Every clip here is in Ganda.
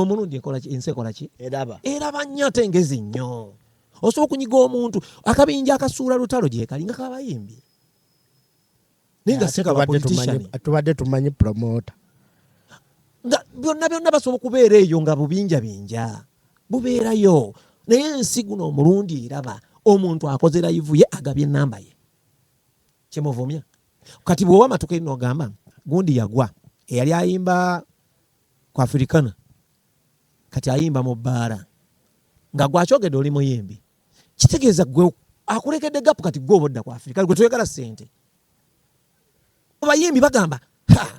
omulundi ensi ekola ki eraba nnyo ate ngezi nnyo. Osobola okunyiga omuntu akabinja akasuula lutalo gye kalinga kabayimbi naye nga si kaba politician. Tubadde tumanyi promoter byonna basobola okubeera eyo nga bubinja bubeerayo, naye ensi guno omulundi eraba omuntu akoze live ye agabye enamba ye kyemuvumya. Kati bw'owa amatuka eri n'ogamba gundi yagwa eyali ayimba ku Africana kati ayimba mu bbaala nga gwakyogedde oli muyimbi, kitegeeza gwe akulekedde gapu kati gwe obodda ku Africana gwe toyagala ssente. Abayimbi bagamba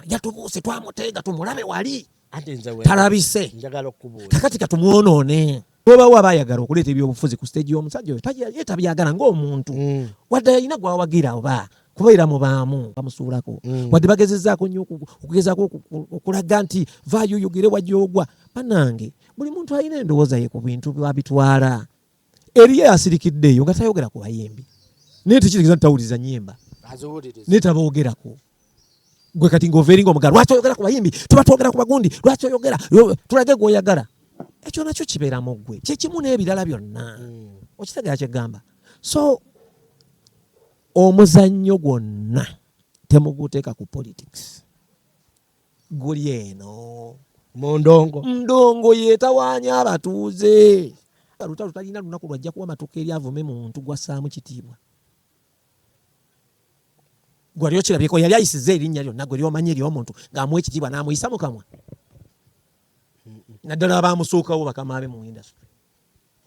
yatubuuse twamuteega tumulabe wali talabise kakati katumwonoone. Obawo abayagala okuleeta ebyobufuzi ku stage y'omusajja oyo tabyagala ng'omuntu wadde alina gwawagira oba kubeera mu baamu bamusuulako wadde bagezezzaako nnyo okugezaako okulaga nti vaayo oyogere wajyoogwa. Bannange buli muntu alina endowooza ye ku bintu babitwala. Eriye asirikiddeeyo nga tayogera ku bayimbi naye tekitegeeza nti tawuliriza nnyimba naye taboogerako. Gwe kati ng'oveeringa omugala lwaki oyogera ku bayimbi tuba twogera ku bagundi lwaki oyogera tulage gw'oyagala. Ekyo nakyo kibeera mu ggwe kyekimu n'ebirala byonna okitegeera kyegamba. So omuzannyo gwonna temuguteeka ku politics, guli eno mu ndongo yeetawaanya abatuuze. Lutalo talina lunaku lwajja kuwa matuka eri avume muntu gwassaamu kitiibwa. Gwali okirabyeko yali ayisiza erinnya lyonna gwe lyomanyi ery'omuntu ng'amuwa ekitiibwa n'amuyisa mu kamwa. Naddala abaamusookawo bakama abe mu industry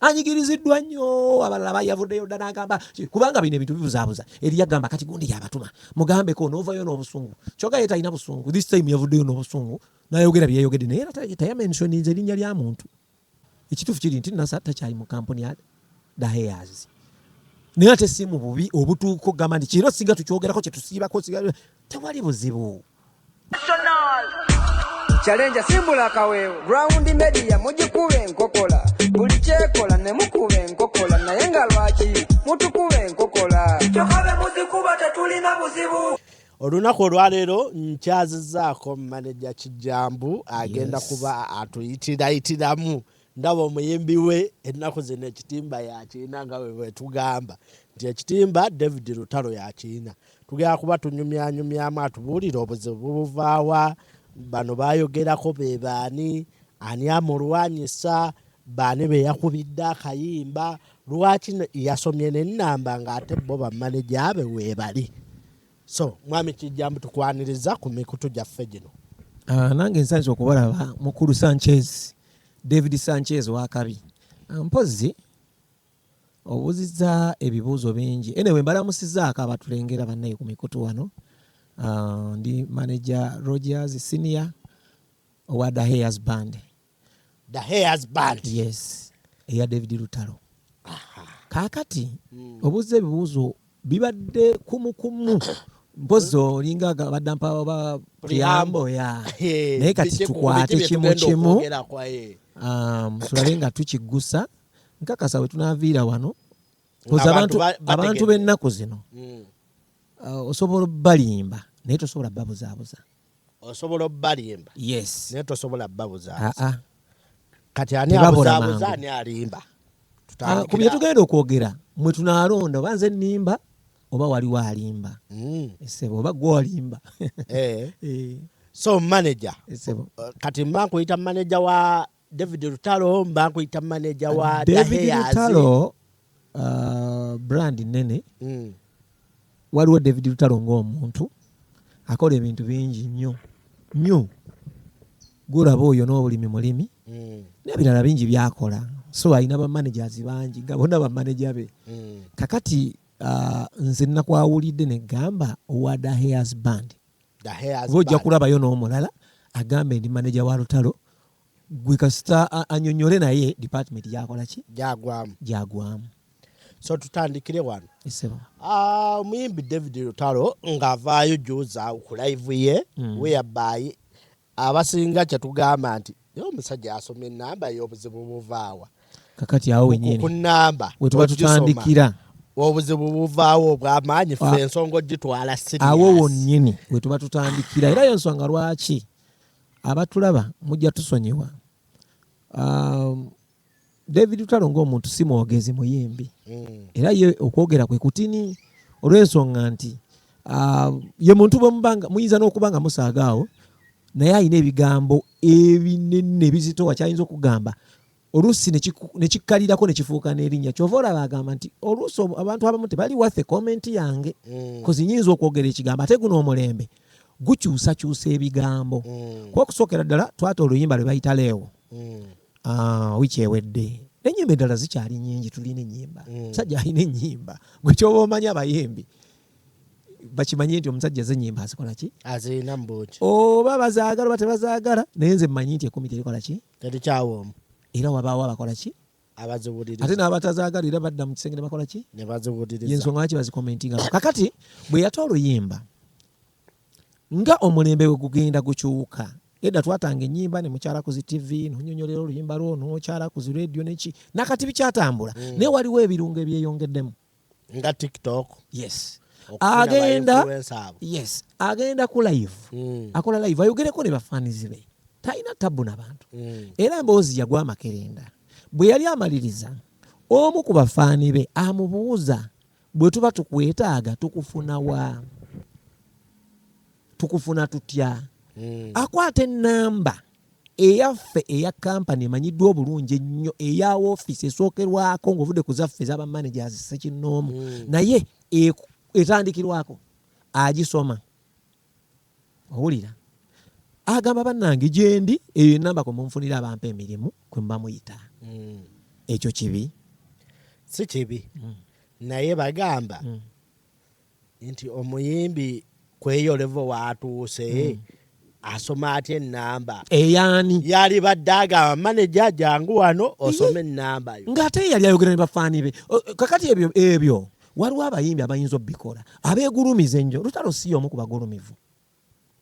anyigiriziddwa nnyo, abalala bayavuddeyo ddala agamba kubanga bino ebintu bibuzaabuza. Eri yagamba kati gundi yabatuma mugambeko n'ovayo n'obusungu. Kyokka ye talina busungu, this time yavuddeyo n'obusungu n'ayogera bye yayogedde naye era tayamensioniza erinnya lya muntu. Ekituufu kiri nti Nasa takyali mu kampuni ya The Hayers naye ate si mu bubi obutuuko gamba nti kiro singa tukyogerako kye tusiibako tewali buzibu. Challenge simbula kawewo round media mujikube enkokola buli kyekola ne mukube enkokola naye nga lwaki mutukube enkokola kyokabe muzikuba tetulina buzibu. Olunaku olwaleero nkyazizzaako manager Kijambu agenda kuba atuyitiramu. Ndaba omuyimbi we ennaku zino ekitimba yakiina nga bwe tugamba nti ekitimba David Lutalo yakiina. Tugenda kuba tunyumyanyumyamu atubuulira obuzibu bubuvaawa, bano bayogerako be baani, ani amulwanyisa, baani be yakubidde akayimba, lwaki yasomye n'ennamba ng'ate bo bamaneja be weebali. So mwami Kijambu tukwaniriza ku mikutu gyaffe gino. Nange nsanze okubalaba mukulu Sanchez, David Sanchez wakabi. Mpozi obuzizza ebibuuzo bingi. Anyway mbalamusizzaako abatulengera bannaye ku mikutu wano. Ndi manager Rogers Senior owa The Hayers Band. The Hayers Band? Yes. Eya David Lutalo. Kaakati obuzza ebibuuzo bibadde kumukumu. Mpozi olinga badampa ba priambo ya. Naye kati tukwate kimu tulabe nga tukigusa nkakasa we tunaaviira wano abantu b'ennaku zino osobola balimba naye tosobola babuzaabuza. Osobola balimba? Yes. Naye tosobola babuzaabuza. Kati ani abuzaabuza ani alimba? Ku bye tugenda okwogera mwe tunaalonda oba nze nnimba oba waliwo alimba. Essebo oba gwe walimba. So manager kati mba nkuyita manager wa David Lutalo, mba nkuyita manager wa David Lutalo brand nene. Waliwo David Lutalo ng'omuntu akola ebintu bingi nnyo gulaba oyo n'obulimi mulimi n'ebirala bingi byakola. So alina bamanagers bangi nga bonna bamaneja be. Kakati nze nakwawulidde ne gamba owa The Hayers Band. Ojja kulabayo n'omulala agambe ndi manager wa Lutalo gwe kasita anyonyole naye department yakola ki jagwamu. So tutandikire wano. Omuyimbi David Lutalo ng'avaayo juuza ku live ye whereby abasinga kye tugamba nti omusajja asomye ennamba y'obuzibu buvaawa. Kakati awo wennyini ku nnamba we tuba tutandikira obuzibu buvaawo obw'amaanyi ffe ensonga ogitwala serious. Awo wonnyini we tuba tutandikira era y'ensonga lwaki abatulaba mujja tusonyiwa David Lutalo ng'omuntu si mwogezi muyimbi era ye okwogera kwe kutini olw'ensonga nti ye muntu bwemubanga muyinza n'okubanga musaagaawo naye alina ebigambo ebinene bizitowa kyayinza okugamba oluusi ne kikkalirako ne kifuuka n'erinnya kyova olaba agamba nti oluusi abantu abamu tebali worth komenti yange kozi nyinza okwogera ekigambo ate guno omulembe gukyusakyusa ebigambo kuba okusookera ddala twata oluyimba lwe bayita leewo wiiki ewedde n'ennyimba eddala zikyali nnyingi tulina ennyimba musajja alina ennyimba gwe kyoba omanyi abayimbi bakimanye nti omusajja z'ennyimba azikola ki azirina mbuuki oba bazaagala oba tebazaagala naye nze mmanyi nti ekumi terikola ki terikyawoomu era wabaawo abakola ki abaziwuliriza ate n'abatazaagala era badda mu kisenge ne bakola ki ne baziwuliriza yensonga lwaki bazikomentinga kakati bwe yata oluyimba nga omulembe we gugenda gukyuka edda twatanga ennyimba ne mukyala ku zi TV nonyonyolera oluyimba lwo nokyala ku zi radio neki nakati bikyatambula naye waliwo ebirungo ebyeyongeddemu nga TikTok yes agenda ku live akola live ayogereko ne bafaanizi be talina tabu n'abantu era emboozi yagwa amakerenda bwe yali amaliriza omu ku bafaani be amubuuza bwe tuba tukwetaaga tukufuna wa tukufuna tutya akwata ennamba eyaffe eya kampani emanyiddwa obulungi ennyo eya woofiisi esookerwako ng'ovudde ku zaffe ez'aba managers sekinnoomu naye etandikirwako agisoma owulira agamba bannange gyendi eyo ennamba kwe munfunira abampa emirimu kwe mba muyita ekyo kibi si kibi naye bagamba nti omuyimbi kweyolevo watuuse asoma atya ennamba eyani yali badde agamba maneja jangu wano osome ennamba yo ng'ate yali ayogera ne bafaani be kakati ebyo waliwo abayimbi abayinza obbikola abeegulumiza ennyo Lutalo si omu ku bagulumivu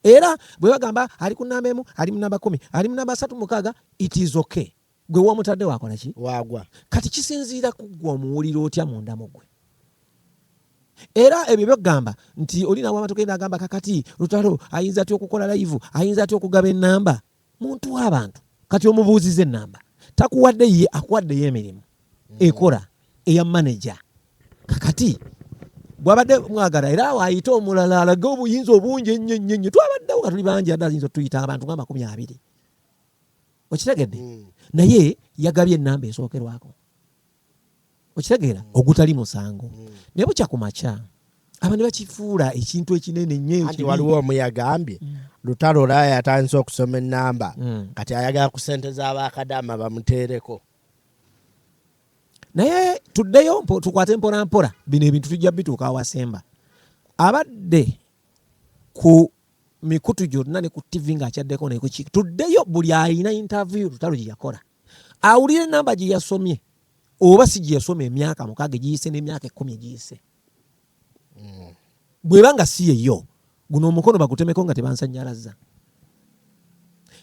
era bwe bagamba ali ku nnamba emu ali mu nnamba 10 ali mu nnamba 36 it is okay gwe womutadde wakola ki wagwa kati kisinziira ku gwe omuwulira otya munda mu gwe era ebyo byogamba nti olina wama tugenda agamba kakati Lutalo ayinza atya okukola live ayinza atya okugaba ennamba muntu w'abantu kati omubuuziza ennamba takuwadde ye akuwaddeyo emirimu ekola eya manager kakati bwabadde mwagala era waayita omulala alage obuyinza obungi ennyo twabaddewo nga tuli bangi adde ayinza tuyita abantu nga 20 okitegedde naye yagabye ennamba esookerwako okitegeera ogutali musango naye bukya ku makya abantu ne bakifuula ekintu ekinene nnyo anti waliwo omu yagambye Lutalo olaya yatandise okusoma ennamba kati ayagala ku ssente z'abakadama bamuteereko naye tuddeyo tukwate mpola mpola bino ebintu tujja bituuka awasemba abadde ku mikutu gyonna ne ku TV ng'akyaddeko ne ku ki tuddeyo buli alina interview Lutalo gye yakola awulire ennamba gye yasomye oba si gye yasoma emyaka 6 giyise n'emyaka 10 giyise bwebanga si yeyo guno omukono bagutemeko nga tebansanyalaza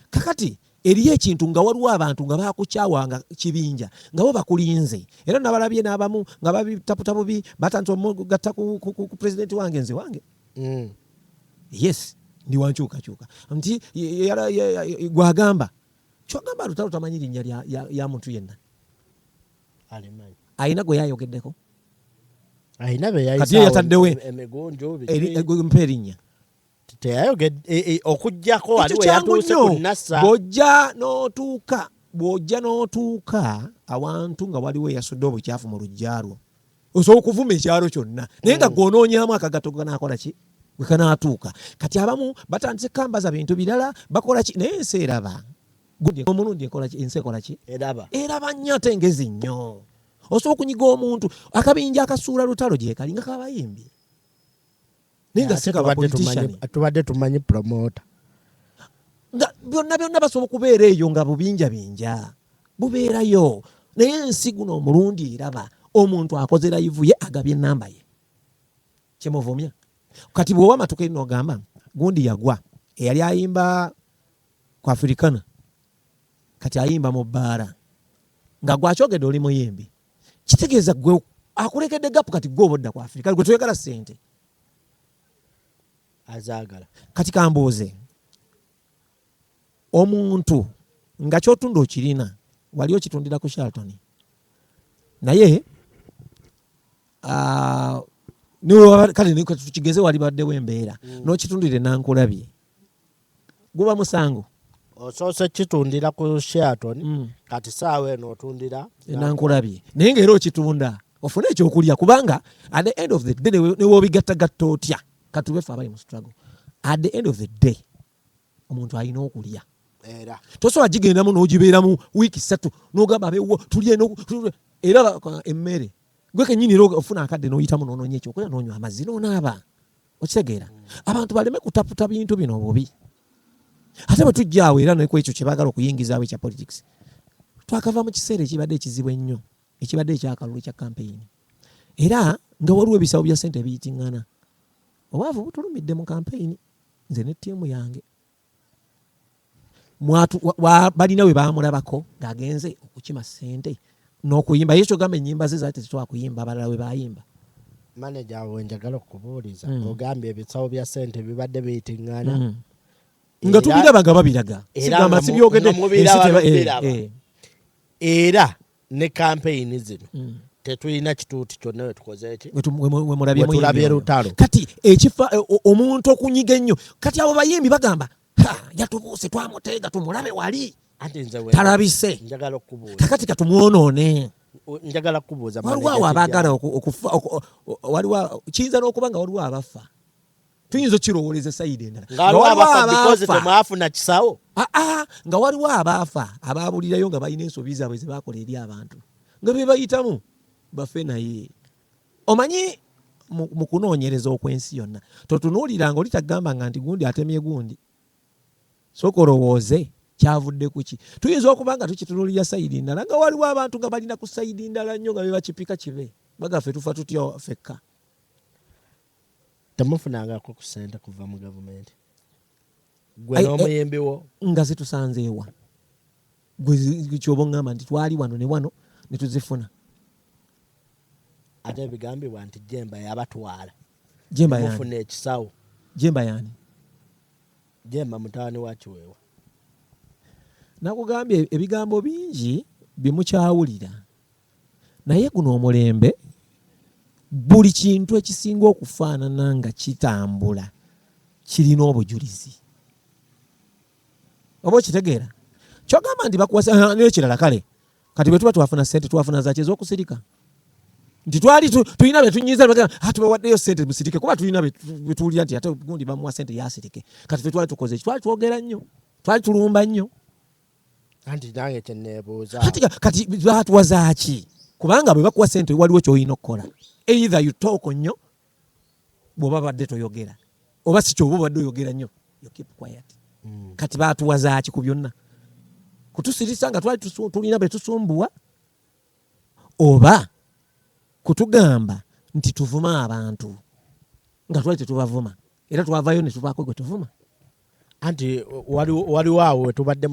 kakati eriyo ekintu nga waliwo abantu nga bakukyawa nga kibinja nga bo bakulinze era nabalabye n'abamu nga babitaputa bubi batandise omugatta ku pulezidenti wange nze wange yes ndi wankyukakyuka nti gwagamba kyogamba Lutalo tamanyi linnya ya muntu yenna ayina gwe yayogeddeko ayina be kati yataddewo emigonjo mpa erinnya teyayogedde okujjako waliwo yatuuse ku nassa bw'ojja n'otuuka awantu nga waliwo eyasudde obukyafu mu lujjalwo osobola okuvuma ekyalo kyonna naye nga gwonoonyamu akagato ganaakola ki bwe kanaatuuka kati abamu batandise kambaza bintu birala bakola ki naye ensi eraba omulundi ensi ekola ki eraba nnyo ate ngezi nnyo osobola okunyiga omuntu akabinja akasuula Lutalo gye kali nga kabayimbi naye nga si kabapolitician tubadde tumanyi promota byonna basobola okubeera eyo nga bubinjabinja bubeerayo naye ensi guno omulundi eraba omuntu akoze live ye agabye ennamba ye kyemuvumya kati bw'owa amatuka erino ogamba gundi yagwa eyali ayimba ku Africana kati ayimba mu bbaala nga gwakyogedde oli muyimbi kitegeeza gwe akulekedde gapu kati gwe obodda ku Afrika gwe toyagala ssente azaagala kati kambuuze omuntu nga kyotunda okirina wali okitundira ku Shelton naye niwe kale tukigeze wali baddewo embeera n'okitundire Nankulabye guba musango osoose kitundira ku Shelton kati saawe n'otundira Nankulabye naye ng'era okitunda ofune ekyokulya kubanga at the end of the day newobigattagatta otya katubefe abali mu struggle at the end of the day omuntu alina okulya era tosobola gigendamu n'ogibeeramu wiiki 3 n'ogamba abeewo tulye era emmere gwe kennyini era ofuna akadde n'oyitamu n'onoonya ekyokulya n'onywa amazzi n'onaaba okitegeera abantu baleme kutaputa bintu bino bubi ate bwe tujjaawo era nekw ekyo kye baagala okuyingizaawo ekya politics twakava mu kiseera ekibadde ekizibu ennyo ekibadde ekyakalulu kya kampeyini era nga waliwo ebisawo bya ssente biyitiŋŋana obwavu butulumidde mu kampeyini nze ne ttiimu yange balina we baamulabako ng'agenze okukima ssente n'okuyimba ye kyogamba ennyimba ze zaate tetwakuyimba abalala we baayimba manager we njagala okubuuliza ogambye ebisawo bya ssente bibadde biyitiŋŋana nga tubiraba nga babiraga sigamba sibyogedde era ne kampeyini zino tetulina kituuti kyonna wetukoze eki wetulabye lutalo kati ekifa omuntu okunyiga ennyo kati abo bayimbi bagamba yatubuuse twamuteega tumulabe wali talabise njagala okubuuza kakati katumwonoone njagala kubuuza waliwo abaagala okufa waliwo kiyinza n'okuba nga waliwo abafa tuyinza okirowoleza sayidi endala temwafuna kisawo nga waliwo abaafa abaabulirayo nga balina ensobi zaabwe ze baakola eri abantu nga be bayitamu bafe naye omanyi mu kunoonyereza okw'ensi yonna totunuuliranga oli tagamba nga nti gundi atemye gundi sooka olowooze kyavudde ku ki tuyinza okuba nga tukitunuulira sayidi ndala nga waliwo abantu nga balina ku sayidi ndala nnyo nga be bakipika kibe bagaffe tufa tutya fekka temufunangako ku ssente kuva mu gavumenti gwe n'omuyimbiwo nga zitusanzeewa gwe kyoba oŋŋamba nti twali wano ne wano ne tuzifuna ate ebigambibwa nti Jemba yabatwala mufuna ekisawo Jemba yani Jemba mutaani wa Kiweewa nakugambye ebigambo bingi bimukyawulira naye guno omulembe buli kintu ekisinga okufaanana nga kitambula kirina obujulizi oba okitegeera kyogamba nti bakuwasa n'ekirala kale kati bwe tuba twafuna ssente twafuna zaki ez'okusirika nti twali tulina bye tunyiza tubawaddeyo ssente musirike kuba tulina bye tuwulira nti ate gundi bamuwa ssente yasirike kati fe twali tukoze eki twali twogera nnyo twali tulumba nnyo anti nange kyeneebuuza kati batuwa zaaki kubanga bwe bakuwa ssente waliwo ky'olina okukola either you talk nnyo bw'oba badde toyogera oba si kyoba obadde oyogera nnyo you keep quiet kati batuwa zaaki ku byonna kutusirisa nga twali tulina bye tusumbuwa oba kutugamba nti tuvuma abantu nga twali tetubavuma era twavayo ne tuvaako gwe tuvuma anti waliwo awo wetubadde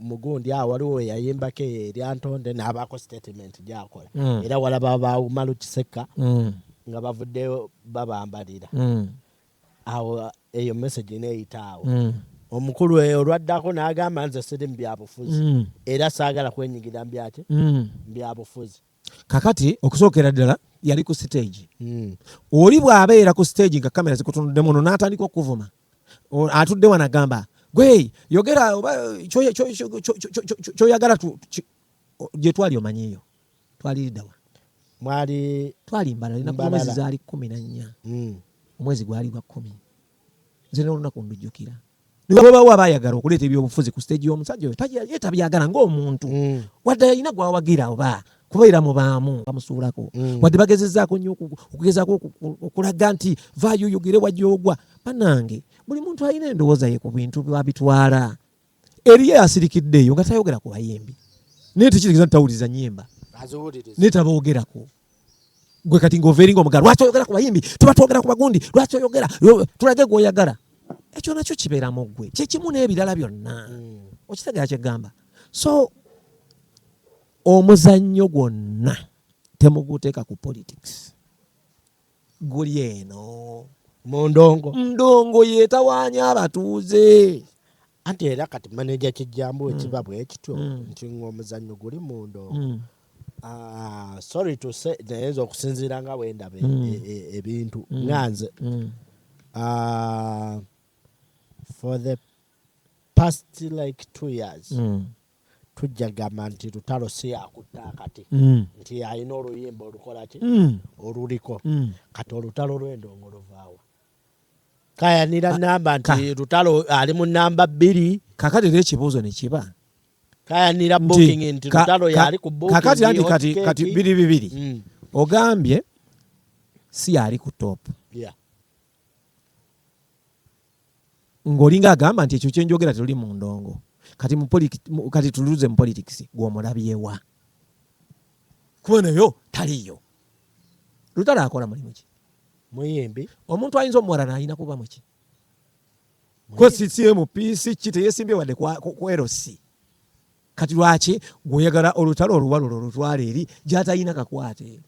mugundi awo waliwo yayimbako eryantonde n'abaako statement gyakola era walaba bawumalu Kiseka nga bavuddeyo babambalira awo eyo message neeyita awo omukulu eyo olwaddako n'agamba nze siri mu byabufuzi era saagala kwenyigira mu byabufuzi kakati okusookera ddala yali ku stage oli bw'abeera ku stage nga kamera zikutunuddemu ono n'atandika okuvuma atudde wanagamba gwe yogera kyoyagala gye twali omanyiyo twali liddawa twali Mbarara mwezi zaali 14 omwezi gwali gwa 10 nze n'olunaku ndujjukira nibabawo abayagala okuleeta ebyobufuzi ku stage y'omusajja oyo ye tabyagala ng'omuntu wadde alina gwawagira oba kubeera mu baamu bamusuulako wadde bagezezzaako nnyo okugezaako okulaga nti vaayo oyogere wajja bannange buli muntu alina endowooza ye ku bintu babitwala eriye asirikiddeeyo nga tayogera ku bayimbi naye tekiriza nti tawuliriza nnyimba naye taboogerako gwe kati ng'oveeringa omugala lwaki oyogera ku bayimbi tuba twogera ku bagundi lwaki oyogera tulage gw'oyagala ekyo nakyo kibeeramu ggwe kyekimu n'ebirala byonna okitegeera kyegamba so omuzannyo gwonna temuguteeka ku politics guli eno mu ndongo yeetawaanya abatuuze anti era kati manager kijambo ekibabwe ekityo nti ng'omuzannyo guli mu ndongo. Sorry to say nayenza okusinziira nga bwendaba ebintu nganze for the past like 2 years tujjagamba nti Lutalo si yakutta kati nti alina oluyimba olukola ki oluliko kati olutalo lw'endongo luvaawa kayanira namba nti Lutalo ali mu namba 2 kakati era ekibuuzo ne kiba kayanira booking nti Lutalo yali ku booking kati 2 ogambye si yali ku top ng'olinga agamba nti ekyo kyenjogera tuli mu ndongo kati tuluze mu politics gw'omulabyewa kuba nayo taliyo. Lutalo akola mulimu ki? Muyimbi. Omuntu ayinza omuwala n'alina kuba muki? Ko CCM PC kite yesimbye wadde ku LC. Kati lwaki gw'oyagala olutalo oluwalo olutwala eri gy'atalina kakwate?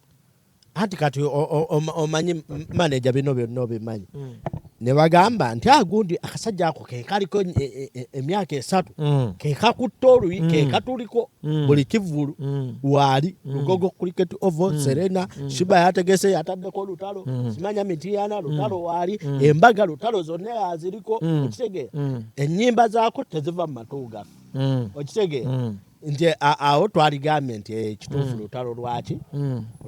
Anti kati omanyi manager bino byonna obimanyi. Ne bagamba nti agundi akasajja ako ke kaliko emyaka 3 ke kakutta oluyi ke katuliko buli kivulu wali Lugogo cricket oval Serena Shiba yategese yataddeko Lutalo simanya Mitiana Lutalo wali embaga Lutalo zonna aziriko okitegeera ennyimba zaako teziva mu matuuga okitegeera nti awo twaligambe nti ekituufu Lutalo lwaki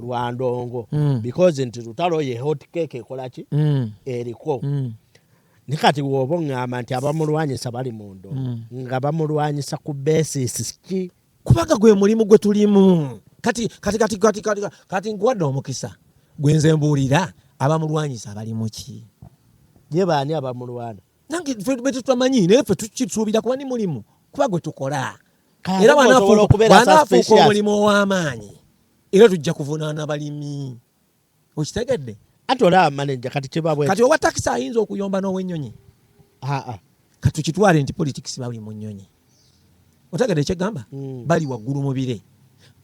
lwa ndongo because nti Lutalo ye hot cake ekola ki eriko nikati wobo ngamba nti abamulwanyisa bali mu ndongo nga bamulwanyisa ku basis ki kubaga gwe mulimu gwe tulimu kati ngwadde omukisa gwenze mbuulira abamulwanyisa abali mu ki ye baani abamulwana nange ffe tutamanyi naye ffe tukisuubira kuba ni mulimu kuba gwe tukola era bw'anaafuuka omulimu ow'amaanyi era tujja kuvunaana balimi okitegedde ate olaba manager kati kibabwe kati owa takisi ayinza okuyomba n'ow'ennyonyi kati tukitwale nti politics bali mu nnyonyi otegedde ekyegamba bali waggulu mu bire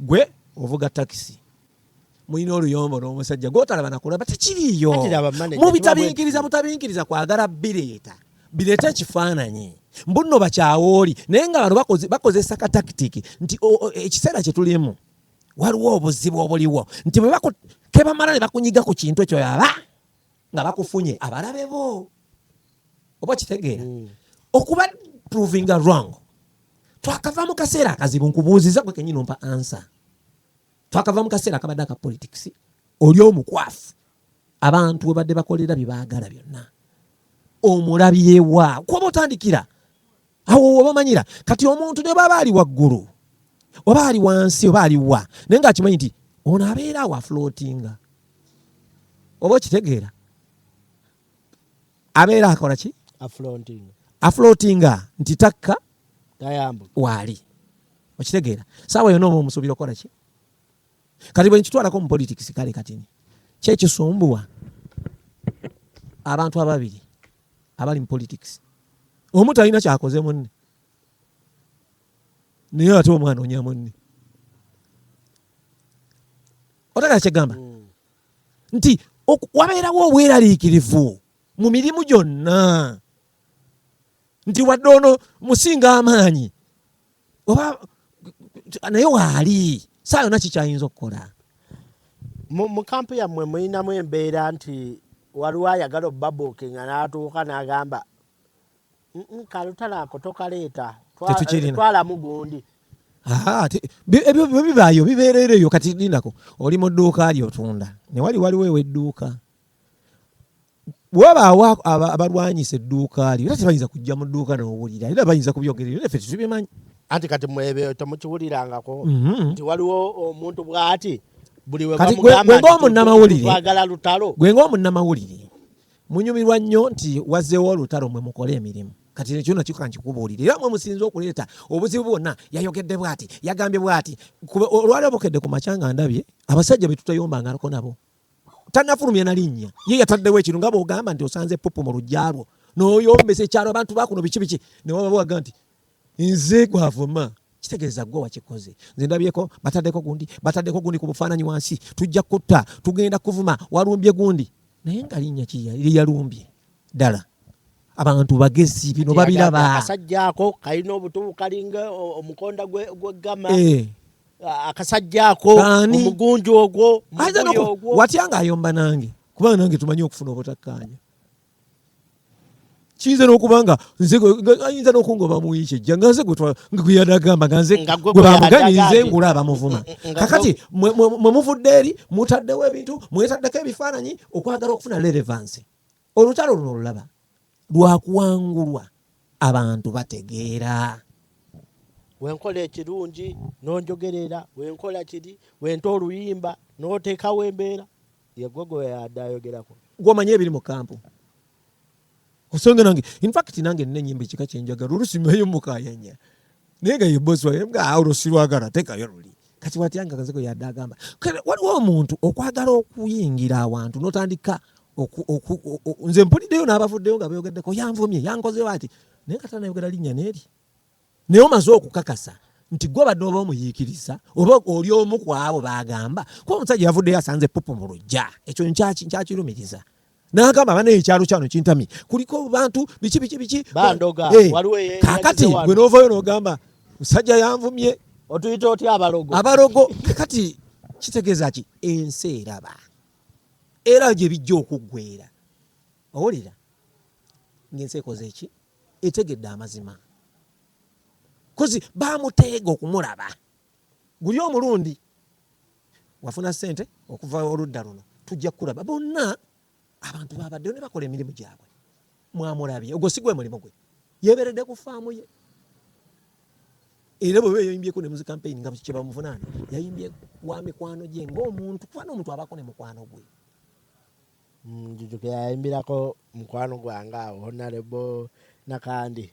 gwe ovuga takisi mulina oluyombo n'omusajja gw'otalaba nakulaba tekiriiyo butabinkiriza kwagala bireeta ekifaananyi mbuno bakyawooli naye nga bano bakozesa katakitiki nti ekiseera kye tulimu waliwo obuzibu obuliwo nti kebamala ne bakunyiga ku kintu ekyo yaba nga bakufunye abalabe bo oba kitegeera okuba proving wrong twakava mu kaseera akazibu nkubuuziza gwe kenyini ompa answer twakava mu kaseera akabadde aka politics oli omukwafu abantu we badde bakolera bye baagala byonna omulabyewa kuba otandikira awo obamanyira kati omuntu ne baba ali waggulu oba ali wansi oba ali wa naye ng'akimanyi nti ono abeera awo afloatinga oba okitegeera abeera akola ki afloatinga nti takka waali okitegeera saawa yonna oba omusuubira okola ki kati bwe nkitwalako mu politics kale katini kyekisumbuwa abantu ababiri abali mu politics omu talina kyakoze munne naye ate omwana onya munne otagala kyegamba nti wabeerawo obweraliikirivu mu mirimu gyonna nti wadde ono musinga amaanyi oba naye waali saa yonna kikyayinza okukola mu kampu yammwe mulinamu embeera nti waliwo ayagala obbabookinga n'atuuka n'agamba Kalutalo ako tokaleeta twalamu gundi ebyo bibaayo bibeereereyo kati lindako oli mu dduuka ly'otunda ne waliwo ew'edduuka bw'abaawo abalwanyisa edduuka lyo era tebayinza kujja mu dduuka n'owulira era bayinza kubyogerera ffe tetubimanyi anti kati mwebyo temukiwulirangako nti waliwo omuntu bw'ati buli we bamugamba Lutalo gwe ng'omunnamawulire munyumirwa nnyo nti wazzeewo olutalo mwe mukole emirimu kati nekyo nakyo kankikubuulire era mwe musinza okuleeta obuzibu bwonna yayogedde bw'ati yagambye bw'ati olwali obukedde ku makyanga ndabye abasajja be tutayombangako nabo tannafulumya na linnya ye yataddewo ekintu nga bw'ogamba nti osanze eppupu mu luggya lwo n'oyombesa ekyalo abantu bakuno biki ne waba bawaga nti nze gwavuma kitegeeza gwe wakikoze nze ndabyeko bataddeko gundi ku bufaananyi wansi tujja kutta tugenda kuvuma walumbye gundi naye nga linnya ki yalumbye ddala abantu bagezi bino babiraba akasajjaako kalina obutubu kalinga omukonda gw'eggama akasajjaako omugunju ogwo watya ng'ayomba nange kubanga nange tumanyi okufuna obutakkaanya kiyinza n'okuba nga nze ayinza n'okungoba mu wiiki ejja nga nze gwe yadagamba nga nze gwe bamuganyize ngulaba muvuma kakati mwe muvudde eri mutaddewo ebintu mwetaddeko ebifaananyi okwagala okufuna relevance olutalo luno olulaba lwakuwangulwa abantu bategeera wenkola ekirungi nonjogerera wenkola kiri wenta oluyimba noteekawo embeera yegwegwe yaddayogerako gwomanye ebiri mu kampu osonga nange in fact nange nenyimba ekika kyenjagala olusimayo mukayanya naye nga yeboswa olosirwagala tekayo luli kati watyanga kazeko yadde agamba waliwo omuntu okwagala okuyingira awantu notandika nze mpuliddeyo n'abavuddeyo nga beyogeddeko yanvumye yankozeyo ati naye kata nayogera linnya neeri naye omaze okukakasa nti gwe badde oba omuyiikiriza oba oli omu ku abo bagamba kuba omusajja yavuddeyo asanze pupu mu lujja ekyo nkyakirumiriza n'agamba bana ekyalo kyano kintamye kuliko bantu biki bandoga kakati gwe n'ovaayo n'ogamba musajja yanvumye otuyita otya abalogo kati kitegeeza ki ensi eraba era gye bijja okuggweera owulira ng'ensi ekoze eki etegedde amazima kozi bamuteega okumulaba guli omulundi wafuna ssente okuva oludda luno tujja kulaba bonna abantu babaddeyo ne bakola emirimu gyabwe mwamulabye ogwo si gwe mulimu gwe yeeberedde ku faamu ye era bwe yayimbyeko ne muzika campaign nga kye bamuvunaana yayimbye wa mikwano gye ng'omuntu kuba n'omuntu abako ne mukwano gwe njujuke yayimbirako mukwano gwange awo Honorable Nakandi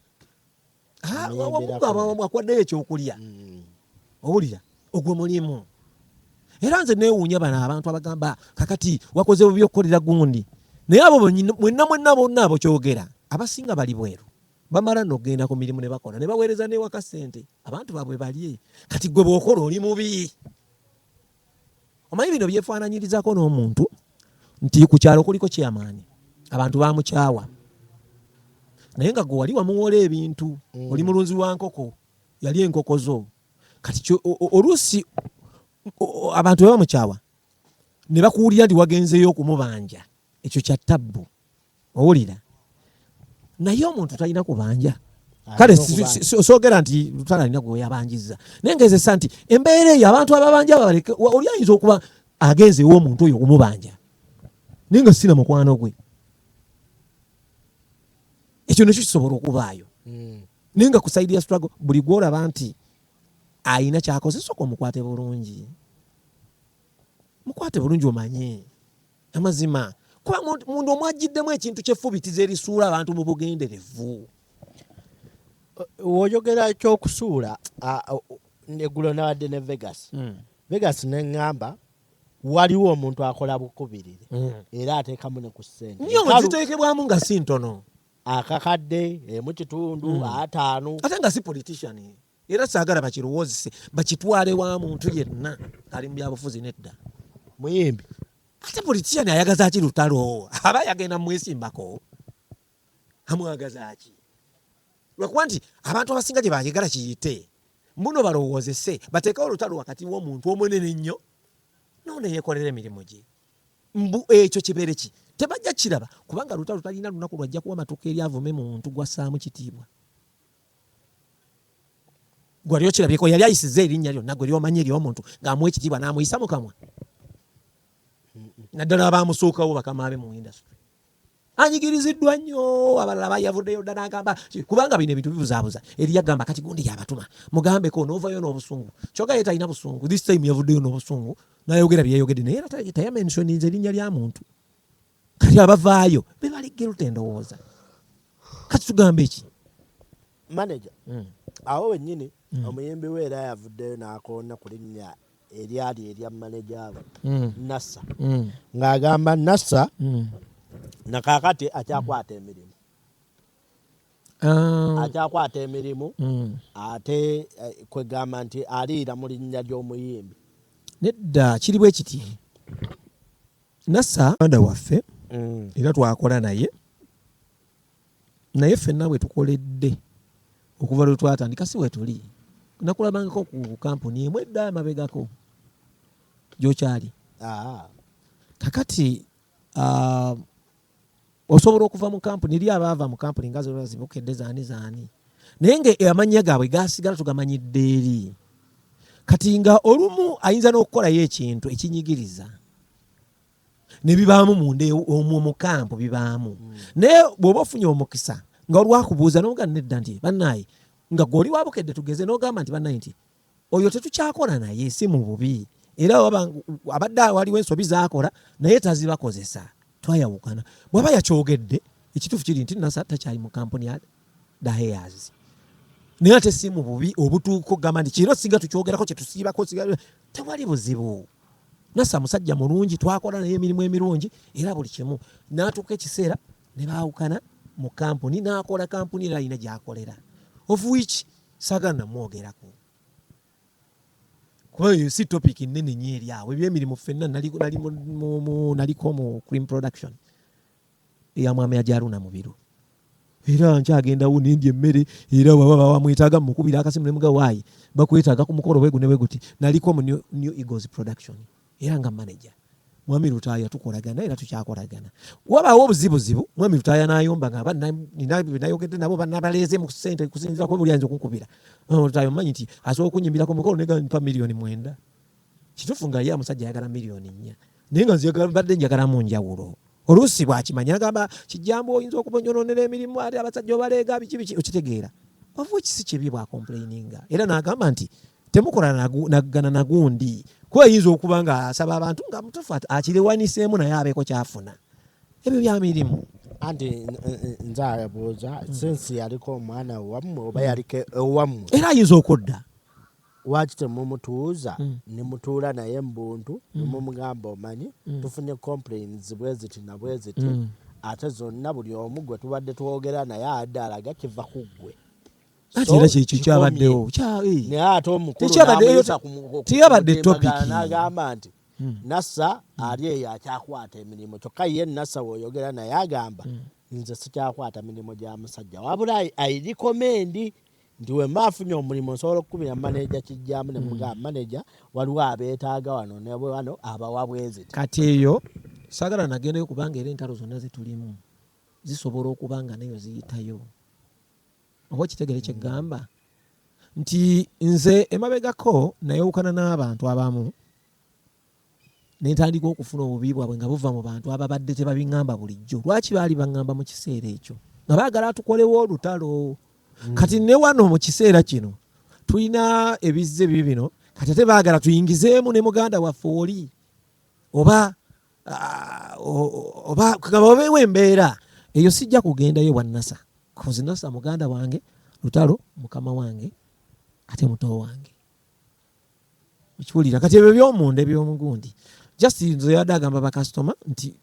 akwaddeyo ekyokulya owulira ogwo mulimu era nze neewuunya bano abantu abagamba kakati wakoze bubi okukolera gundi naye abo mwenna bonna abo kyogera abasinga bali bweru bamala nogenda ku mirimu ne bakola ne baweereza n'ewaka ssente abantu baabwe balye kati gwe bw'okola oli mubi omanyi bino byefaananyirizako n'omuntu nti ku kyalo kuliko kyamaani abantu bamukyawa naye nga gwe wali wamuwola ebintu oli mulunzi wa nkoko yali enkoko zo kati oluusi abantu bwe bamukyawa ne bakuwulira nti wagenzeyo okumubanja ekyo kya ttabbu owulira naye omuntu talina kubanja kale soogera nti lutala alina gwe yabanjiza naye ngezesa nti embeera eyo abantu ababanja babaleke oli ayinza okuba agenzeewo omuntu oyo okumubanja naye nga sina mukwano gwe ekyo nekyo kisobola okubaayo naye nga ku saidi ya struggle buli gwolaba nti ayina kyakozesa omukwate bulungi mukwate bulungi omanye amazima kuba mundu omwajiddemu ekintu kyeffubitiza erisuula abantu mu bugenderevu woyogera ekyokusuula eggulo nawadde ne Vegas neŋŋamba waliwo omuntu akola bukubirire era ateekamu ne ku ssente nyo ziteekebwamu nga si ntono akakadde mu kitundu 5 ate nga si politician era saagala bakirowoozese bakitwale wa muntu yenna ali mu byabufuzi nedda muyimbi ate politician ayagaza ki lutalo aba yagenda mwesimbako amwagaza ki lwakuba nti abantu abasinga gye bayagala kiyite mbuno balowoozese bateekawo olutalo wakati w'omuntu omunene ennyo noone yeekolera emirimu gye mbu ekyo kibeere ki tebajja kiraba kubanga lutalo talina lunaku lwajja kuwa matuka eri avume muntu gwassaamu kitiibwa gwali okirabyeko yali ayisiza erinnya lyonna gwe lyomanyi ery'omuntu ng'amuwa ekitiibwa n'amuyisa mu kamwa naddala abamusookawo bakamaabe mu industry anyigiriziddwa nnyo abalala bayavuddeyo ddala agamba kubanga bino ebintu bibuzaabuza eri yagamba kati gundi yabatuma mugambeko n'ovayo n'obusungu kyokka ye talina busungu this time yavuddeyo n'obusungu n'ayogera byeyayogedde naye era tayamenshoniza erinnya lya muntu kati abavaayo bebalegge lutendowooza kati tugambe eki manager awo wennyini omuyimbi we era yavuddeyo n'akoona ku linnya eryali erya manager we Nassa ng'agamba Nassa nakakati akyakwata emirimu ate kwegamba nti aliira mu linnya ly'omuyimbi nedda kiri bwe kiti Nassa anda waffe era twakola naye naye ffenna bwe tukoledde okuva lwe twatandika si we tuli nakulabangako ku kampuni emu edda amabegako gyokyali kakati osobola okuva mu kampuni eri abaava mu kampuni nga zibukedde zaani naye nga amanya gaabwe gasigala tugamanyidde eri kati nga olumu ayinza n'okukolayo ekintu ekinyigiriza ne bibaamu munda omwo mu kampu bibaamu naye bw'oba ofunye omukisa nga olwakubuuza n'oga nedda nti bannaaye nga gw'oli wabukedde tugeze n'ogamba nti bannaaye nti oyo tetukyakola naye si mu bubi era abadde waliwo ensobi zaakola naye tazibakozesa twayawukana bw'aba yakyogedde ekituufu kiri nti NASA takyali mu kampuni ya Daheyaz naye ate si mu bubi obutuuko gamba nti kiro singa tukyogerako kyetusiibako tewali buzibu NASA musajja mulungi twakola naye emirimu emirungi era buli kimu n'atuuka ekiseera ne baawukana mu kampuni n'akola kampuni era alina gy'akolera of which saagala namwogerako kuba eyo si topic nnene nnyo eri awo ebyemirimu ffenna naliko mu cream production eya mwami ajaruna mu biro era nkyagendawo nendya emmere era baba bamwetaaga mukubira akasimu ne mugawaayi bakwetaaga ku mukolo bwe guti naliko mu new Eagles production era nga manager mwami Lutaaya tukolagana era tukyakolagana wabaawo obuzibuzibu mwami Lutaaya n'ayomba nga nayogedde nabo bannabaleeze mu ssente kusinziira ku buli ayinza okunkubira Lutaaya omanyi nti asobola okunyimbira ku mukolo ne gampa miliyoni 9 kituufu nga ye amusajja ayagala miliyoni 4 naye nga mbadde njagalamu njawulo oluusi bwakimanya agamba kijambo oyinza okubonyonoonera emirimu ate abasajja obaleega biki okitegeera wavu kisi kibi bwakomplaininga era n'agamba nti temukola naggana nagundi kuba yinza okuba nga asaba abantu nga mutufu akirewaniseemu naye abeeko kyafuna ebyo bya mirimu anti nze abuuza sensi yaliko omwana wammwe oba yaliko ewammwe era ayinza okodda lwaki temumutuuza ne mutuula naye mbuntu nemumugamba omanyi tufunye complaints bwe ziti na bwe ziti ate zonna buli omu gwe tubadde twogera naye adde alaga kiva ku ggwe ate era kyekyo kyabaddewo naye ate omukulu tiyabadde topic n'agamba nti NASA ali eyo akyakwata emirimu kyokka ye NASA w'oyogera naye agamba nze sikyakwata mirimu gya musajja wabula ayirikomendi nti we maafunye omulimu nsobola okukubira maneja kijjamu ne mugamba maneja waliwo abeetaaga wano ne wano abawa bweziti kati eyo saagala nagendayo kubanga era entalo zonna zitulimu zisobola okuba nga nayo ziyitayo oba kitegere kyegamba nti nze emabegako nayewukana n'abantu abamu netandika okufuna obubi bwabwe nga buva mu bantu ababadde tebabiŋŋamba bulijjo lwaki baali baŋŋamba mu kiseera ekyo nga baagala tukolewo olutalo kati ne wano mu kiseera kino tulina ebizze bino kati ate baagala tuyingizeemu ne muganda waffe oli oba obeewo embeera eyo sijja kugendayo bwa NASA kozi NASA muganda wange lutalo mukama wange ate muto wange mukiwulira kati ebyo by'omunda ebyomugundi just nze yadde agamba bakasitoma nti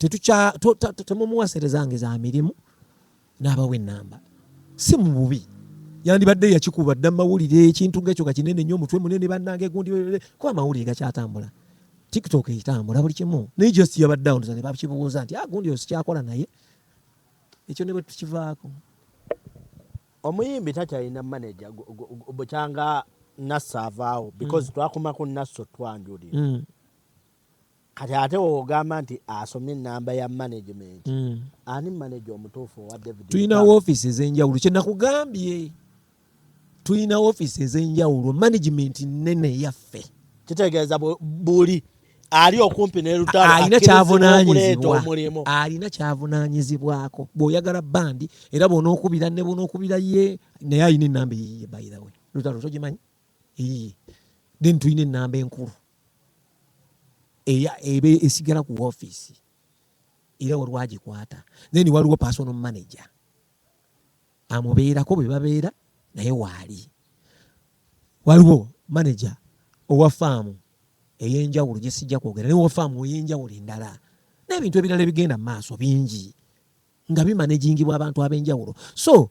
temumuwaserezange za mirimu n'abawa ennamba si mu bubi yandibadde yakikuba dda mawulire ekintu ng'ekyo nga kinene nnyo omutwe munene bannange gundi kuba amawulire gakyatambula TikTok etambula buli kimu naye just yabadde awo ne bakibuuza nti gundi oyo sikyakola naye ekyo ne bwe tukivaako omuyimbi takyalina manager bukyanga NASA avaawo because twakomako NASA twanjulira kati ate wogamba nti asomye ennamba ya management ani manager omutuufu owa David tulina woofiisi ez'enjawulo kyenakugambye tulina woofiisi ez'enjawulo management nnene yaffe kitegeeza buli ali okumpi ne Lutalo alina kyavunaanyizibwako bw'oyagala bandi era bw'onookubira ne bw'onookubira ye naye alina ennamba eyiye by the way Lutalo togimanyi eyiye then tulina ennamba enkulu eba esigala ku woofiisi era waliwo agikwata then waliwo personal manager amubeerako bwe babeera naye waali waliwo manager owa faamu ey'enjawulo gye sijja kwogera naye owa faamu ey'enjawulo endala n'ebintu ebirala ebigenda mu maaso bingi nga bimanagingibwa abantu ab'enjawulo so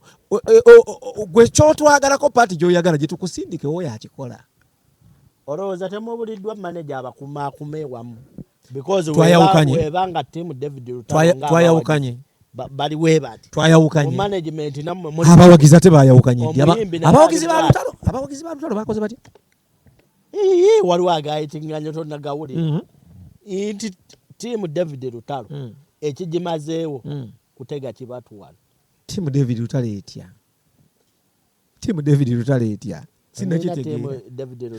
gwe kyotwagalako paati gy'oyagala gye tukusindike oyo akikola olowooza temubuliddwa manager abakumaakuma ewamu twayawukanye webanga tiimu David Lutalo twayawukanye bali webati twayawukanye management namwe abawagizi ate bayawukanye abawagizi ba lutalo bakoze bati waliwo agayitinganya tonna gawuli nti tiimu David Lutalo ekigimazeewo kutega kibatuwala tiimu David Lutalo etya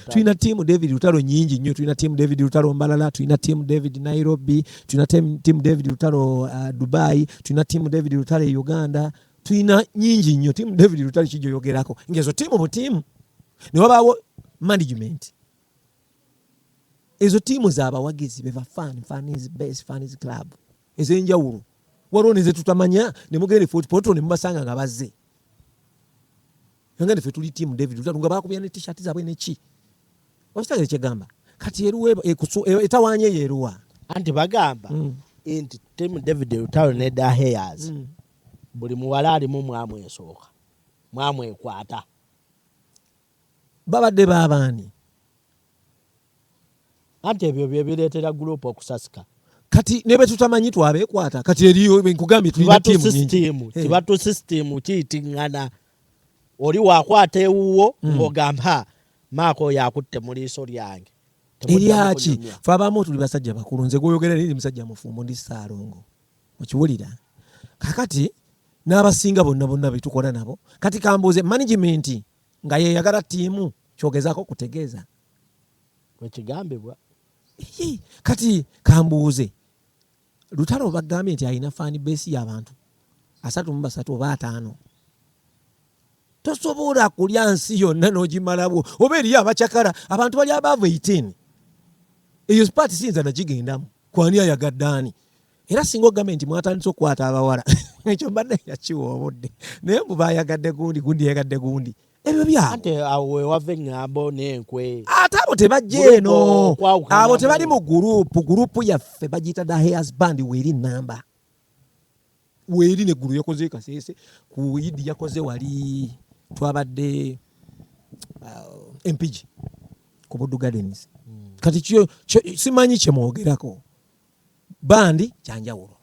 tulina tiimu David Lutalo nyingi nnyo. Tulina tiimu David Lutalo Mbalala, tulina tiimu David Nairobi, tulina tiimu David Lutalo Dubai, tulina tiimu David Lutalo Uganda, tulina nyingi nnyo. Tiimu David Lutalo kijoyogerako ngezo tiimu mu tiimu ne wabaawo management. Ezo tiimu z'abawagizi beva fans base fans club ez'enjawulo waliwo ne ze tutamanya ne mugende football ne mubasanga nga bazze. Yanga ne tuli tiimu David Lutalo nga bakubya ne t-shirt zaabwe ne ki. Wasitagere kyegamba kati eruwe etawanye yeruwa anti bagamba nti tiimu David Lutalo ne Da Hayers buli muwala alimu mwamwesooka mwamwekwata babadde babaani anti ebyo bye bireetera group okusasika kati ne betutamanye twabeekwata kati eriyo nkugambye tulina tiimu kibatu system kiyitingana oli wakwata ewuwo ng'ogamba maako yakutte mu liiso lyange eryaki fe abamu tuli basajja bakulu nze gwoyogera niri musajja mufumbo ndi Ssaalongo okiwulira kakati n'abasinga bonna betukola nabo kati kambuuze management nga yeyagala tiimu kyogezaako kutegeeza wekigambibwa kati kambuuze Lutalo bagambye nti alina fan base y'abantu 3 oba 5 tosobola kulya nsi yonna n'ogimalabo oba eriyo abacakala abantu bali abaavu 18 eyo party siyinza nagigendamu kwani ayagaddaani era singa ogambye nti mwatandise okukwata abawala ekyo mbadde yakiwoobodde naye mbu bayagadde gundi yagadde gundi ebyo byabo ate awe wave ng'ambo n'enkwe ate abo tebajja eno abo tebali mu gurupu yaffe bagiyita The Hayers Band weeri namba weeri neggulu yakoze kaseese ku Idi yakoze wali twabadde MPG ku Buddu Gardens kati kyo simanyi kyemwogerako bandi kyanjawulo